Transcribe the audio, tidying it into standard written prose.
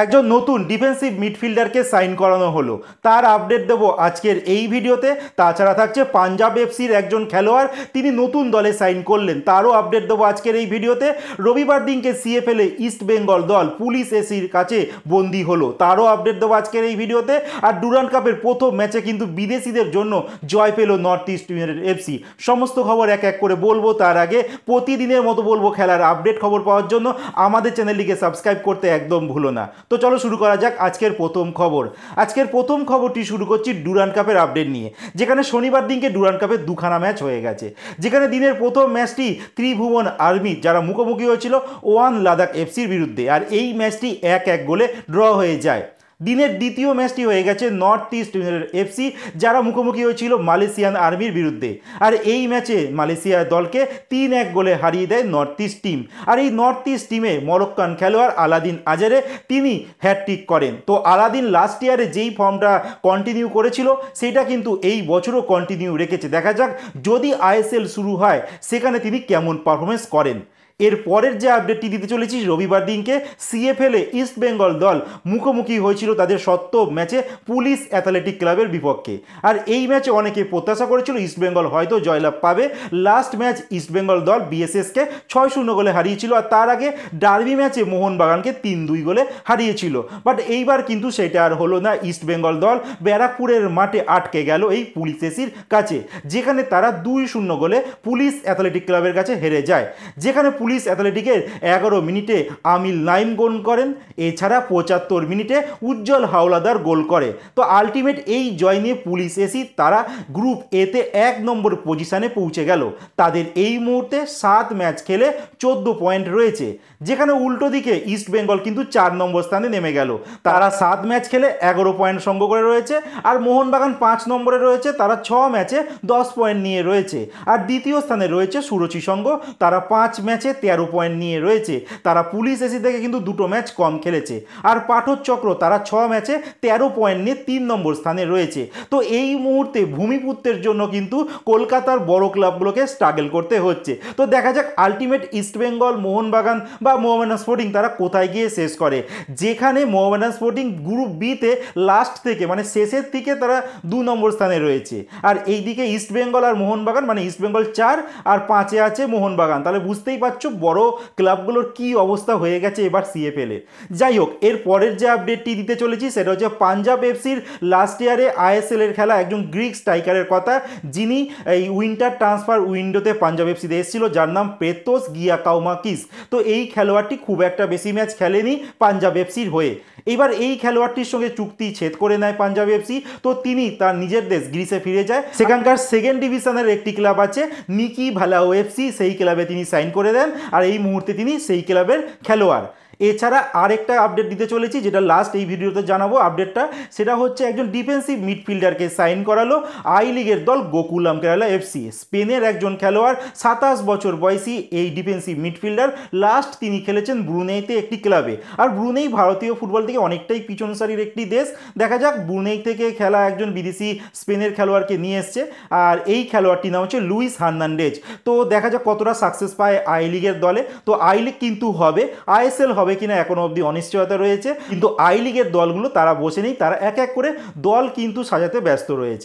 একজন নতুন defensive মিডফিল্ডারকে sign করানো হলো, তার আপডেট দেব আজকের এই ভিডিওতে। তাছাড়া থাকছে পাঞ্জাব এফসির একজন খেলোয়াড়, তিনি নতুন দলে সাইন করলেন, তারও আপডেট দেবো আজকের এই ভিডিওতে। রবিবার দিনকে সিএফএলে ইস্ট বেঙ্গল দল পুলিশ এসির কাছে বন্দী হলো, তারও আপডেট দেবো আজকের এই ভিডিওতে। আর ডুরান্ড কাপের প্রথম ম্যাচে কিন্তু বিদেশিদের জন্য জয় পেল নর্থ ইস্ট ইউনাইটেড এফসি। সমস্ত খবর এক এক করে বলবো, তার আগে প্রতিদিনের মতো বলবো খেলার আপডেট খবর পাওয়ার জন্য আমাদের চ্যানেলটিকে সাবস্ক্রাইব করতে একদম ভুলো না। তো চলো শুরু করা যাক আজকের প্রথম খবর। আজকের প্রথম খবরটি শুরু করছি ডুরান্ড কাপের আপডেট নিয়ে, যেখানে শনিবার দিনকে ডুরান্ড কাপের দুখানা ম্যাচ হয়ে গেছে। যেখানে দিনের প্রথম ম্যাচটি ত্রিভুবন আর্মি যারা মুখোমুখি হয়েছিল ওয়ান লাদাখ এফসির বিরুদ্ধে, আর এই ম্যাচটি 1-1 গোলে ড্র হয়ে যায়। দিনের দ্বিতীয় ম্যাচটি হয়ে গেছে নর্থ ইস্ট ইউনাইটেড এফসি যারা মুখোমুখি হয়েছিল মালয়েশিয়ান আর্মির বিরুদ্ধে, আর এই ম্যাচে মালয়েশিয়ার দলকে 3-1 গোলে হারিয়ে দেয় নর্থ ইস্ট টিম। আর এই নর্থ ইস্ট টিমে মরক্কান খেলোয়াড় আলাদিন আজারে তিনি হ্যাটট্রিক করেন। তো আলাদিন লাস্ট ইয়ারে যেই ফর্মটা কন্টিনিউ করেছিল সেটা কিন্তু এই বছরও কন্টিনিউ রেখেছে। দেখা যাক যদি আইএসএল শুরু হয় সেখানে তিনি কেমন পারফরমেন্স করেন। এর পরের যে আপডেটটি দিতে চলেছি, রবিবার দিনকে সিএফএলে ইস্ট বেঙ্গল দল মুখোমুখি হয়েছিল তাদের সপ্তম ম্যাচে পুলিশ অ্যাথলেটিক ক্লাবের বিপক্ষে। আর এই ম্যাচে অনেকে প্রত্যাশা করেছিল ইস্ট বেঙ্গল হয়তো জয়লাভ পাবে। লাস্ট ম্যাচ ইস্ট বেঙ্গল দল বিএসএসকে 6-0 গোলে হারিয়েছিল, আর তার আগে ডার্বি ম্যাচে মোহনবাগানকে 3-2 গোলে হারিয়েছিল। বাট এইবার কিন্তু সেটা আর হলো না। ইস্ট বেঙ্গল দল ব্যারাকপুরের মাঠে আটকে গেল এই পুলিশ এসির কাছে, যেখানে তারা 2-0 গোলে পুলিশ অ্যাথলেটিক ক্লাবের কাছে হেরে যায়। যেখানে পুলিশ অ্যাথলেটিকের 11 মিনিটে আমিল নাইম গোল করেন, এছাড়া 75 মিনিটে উজ্জ্বল হাওলাদার গোল করে। তো আলটিমেট এই জয় নিয়ে পুলিশ এসি তারা গ্রুপ এতে 1 নম্বর পজিশনে পৌঁছে গেল। তাদের এই মুহূর্তে 7 ম্যাচ খেলে 14 পয়েন্ট রয়েছে, যেখানে উল্টো দিকে ইস্ট বেঙ্গল কিন্তু 4 নম্বর স্থানে নেমে গেল। তারা 7 ম্যাচ খেলে 11 পয়েন্ট সংগ্রহ করে রয়েছে। আর মোহনবাগান 5 নম্বরে রয়েছে, তারা 6 ম্যাচে 10 পয়েন্ট নিয়ে রয়েছে। আর দ্বিতীয় স্থানে রয়েছে সুরুচি সংঘ, তারা 5 ম্যাচে 13 পয়েন্ট নিয়ে রয়েছে। তারা পুলিশ এসি থেকে কিন্তু 2 ম্যাচ কম খেলেছে। আর পাঠক চক্র তারা 6 ম্যাচে 13 পয়েন্ট নিয়ে 3 নম্বর স্থানে রয়েছে। তো এই মুহূর্তে ভূমিপুত্রের জন্য কিন্তু কলকাতার বড় ক্লাবগুলোকে স্ট্রাগল করতে হচ্ছে। তো দেখা যাক আলটিমেট ইস্টবেঙ্গল, মোহনবাগান বা মোহামেডান স্পোর্টিং তারা কোথায় গিয়ে শেষ করে। যেখানে মোহামেডান স্পোর্টিং গ্রুপ বিতে লাস্ট থেকে মানে শেষের থেকে তারা 2 নম্বর স্থানে রয়েছে। আর এইদিকে ইস্টবেঙ্গল আর মোহনবাগান মানে ইস্টবেঙ্গল 4 আর 5-এ আছে মোহনবাগান। তাহলে বুঝতেই পারছো বড় ক্লাবগুলোর কি অবস্থা হয়ে গেছে এবার সিএফএল এ। যাই হোক, এর পরের যে আপডেটটি দিতে চলেছি সেটা হচ্ছে পাঞ্জাব এফসির লাস্ট ইয়ারে আইএসএল এর খেলা একজন গ্রিক স্ট্রাইকারের কথা, যিনি এই উইন্টার ট্রান্সফার উইন্ডোতে পাঞ্জাব এফসিতে এসেছিল, যার নাম পেত্তোস গিয়াকাউমাকিস। তো এই খেলোয়াড়টি খুব একটা বেশি ম্যাচ খেলেনি পাঞ্জাব এফসির হয়ে। এবার এই খেলোয়াড়টির সঙ্গে চুক্তি ছেদ করে নেয় পাঞ্জাব এফসি। তো তিনি তার নিজের দেশ গ্রিসে ফিরে যায়। সেখানকার সেকেন্ড ডিভিশনের একটি ক্লাব আছে নিকি ভালাও এফসি, সেই ক্লাবে তিনি সাইন করে দেন। আর এই মুহূর্তে তিনি সেই ক্লাবের খেলোয়াড়। এছাড়া আরেকটা আপডেট দিতে চলেছি, যেটা লাস্ট এই ভিডিওতে জানাবো আপডেটটা, সেটা হচ্ছে একজন ডিফেন্সিভ মিডফিল্ডারকে সাইন করালো আই লিগের দল গোকুলাম কেরালা এফসি। স্পেনের একজন খেলোয়াড় 27 বছর বয়সী এই ডিফেন্সিভ মিডফিল্ডার, লাস্ট তিনি খেলেছেন ব্রুনেইতে একটি ক্লাবে। আর ব্রুনেই ভারতীয় ফুটবল থেকে অনেকটাই পিছন সারির একটি দেশ। দেখা যাক ব্রুনেই থেকে খেলা একজন বিদেশি স্পেনের খেলোয়াড়কে নিয়ে এসছে, আর এই খেলোয়াড়টির নাম হচ্ছে লুইস হার্নান্ডেজ। তো দেখা যাক কতটা সাকসেস পায় আই লিগের দলে। তো আই লিগ কিন্তু হবে, আইএসএল হবে কিনা এখনো অবধি অনিশ্চয়তা রয়েছে। কিন্তু আই লিগের দলগুলো তারা বসে নেই, তারা এক এক করে দল কিন্তু সাজাতে ব্যস্ত রয়েছে।